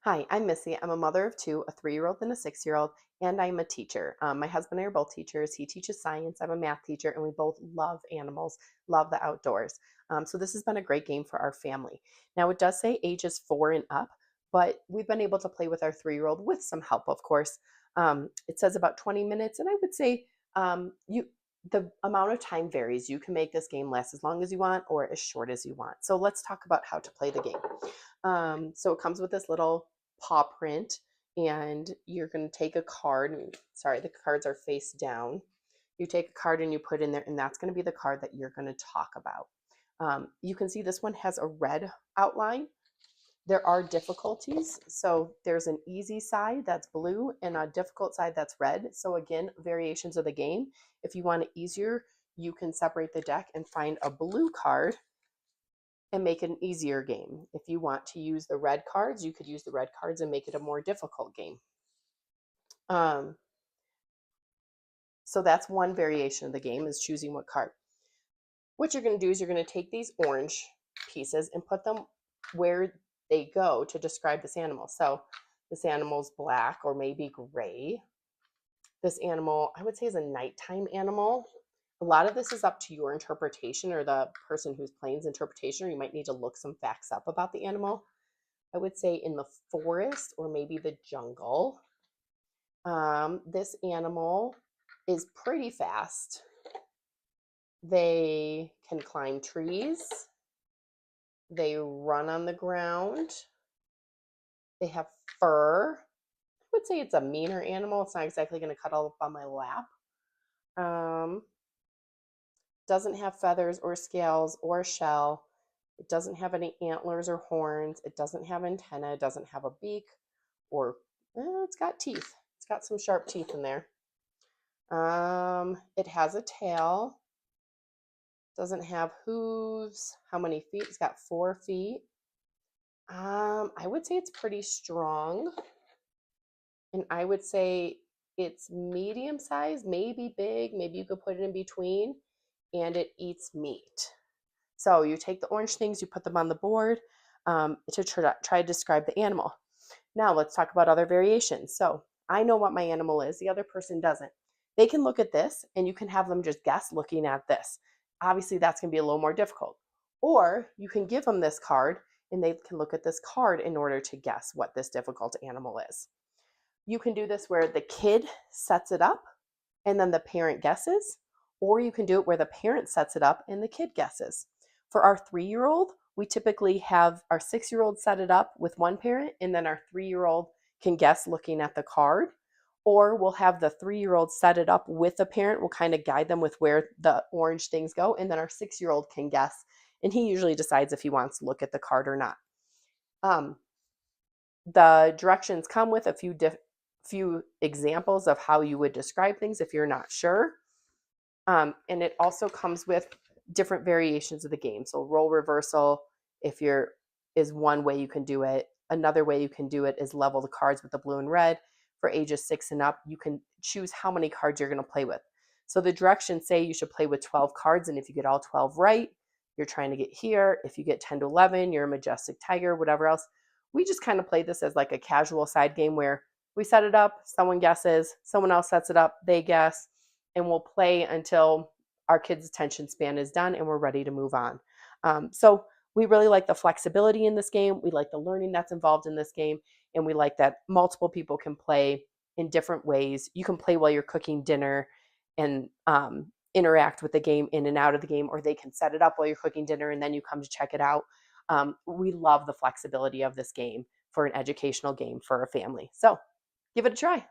Hi, I'm Missy. I'm a mother of two, a 3-year-old and a 6-year-old, and I'm a teacher. My husband and I are both teachers. He teaches science. I'm a math teacher, and we both love animals, love the outdoors. So this has been a great game for our family. Now, it does say ages 4 and up, but we've been able to play with our 3-year-old with some help, of course. It says about 20 minutes, and I would say the amount of time varies. You can make this game last as long as you want or as short as you want. So let's talk about how to play the game. So it comes with this little paw print, and you're going to take a card. Sorry, the cards are face down. You take a card and you put in there, and that's going to be the card that you're going to talk about. You can see this one has a red outline. There are difficulties. So there's an easy side that's blue and a difficult side that's red. So again, variations of the game. If you want it easier, you can separate the deck and find a blue card and make it an easier game. If you want to use the red cards, you could use the red cards and make it a more difficult game. So that's one variation of the game, is choosing what card. What you're going to do is you're going to take these orange pieces and put them where they go to describe this animal. So this animal's black or maybe gray. This animal, I would say, is a nighttime animal. A lot of this is up to your interpretation or the person who's playing's interpretation, or you might need to look some facts up about the animal. I would say in the forest or maybe the jungle. This animal is pretty fast. They can climb trees. They run on the ground. They have fur. I would say it's a meaner animal. It's not exactly going to cuddle up on my lap. Doesn't have feathers or scales or shell. It doesn't have any antlers or horns. It doesn't have antenna. It doesn't have a beak, or it's got teeth. It's got some sharp teeth in there. It has a tail. Doesn't have hooves. How many feet? It's got 4 feet. I would say it's pretty strong. And I would say it's medium size, maybe big. Maybe you could put it in between. And it eats meat. So you take the orange things, you put them on the board to try to describe the animal. Now let's talk about other variations. So I know what my animal is. The other person doesn't. They can look at this and you can have them just guess looking at this. Obviously, that's going to be a little more difficult. Or you can give them this card and they can look at this card in order to guess what this difficult animal is. You can do this where the kid sets it up and then the parent guesses, or you can do it where the parent sets it up and the kid guesses. For our 3-year-old, we typically have our 6-year-old set it up with one parent, and then our 3-year-old can guess looking at the card. Or we'll have the 3-year-old set it up with the parent. We'll kind of guide them with where the orange things go, and then our 6-year-old can guess, and he usually decides if he wants to look at the card or not. The directions come with a few examples of how you would describe things if you're not sure. And it also comes with different variations of the game. So role reversal, is one way you can do it. Another way you can do it is level the cards with the blue and red. For ages 6 and up, you can choose how many cards you're going to play with. So the directions say you should play with 12 cards, and if you get all 12 right, you're trying to get here. If you get 10 to 11, you're a majestic tiger, whatever else. We just kind of play this as like a casual side game where we set it up, someone guesses, someone else sets it up, they guess, and we'll play until our kids' attention span is done and we're ready to move on. So we really like the flexibility in this game. We like the learning that's involved in this game, and we like that multiple people can play in different ways. You can play while you're cooking dinner and interact with the game in and out of the game, or they can set it up while you're cooking dinner and then you come to check it out. We love the flexibility of this game for an educational game for a family. So give it a try.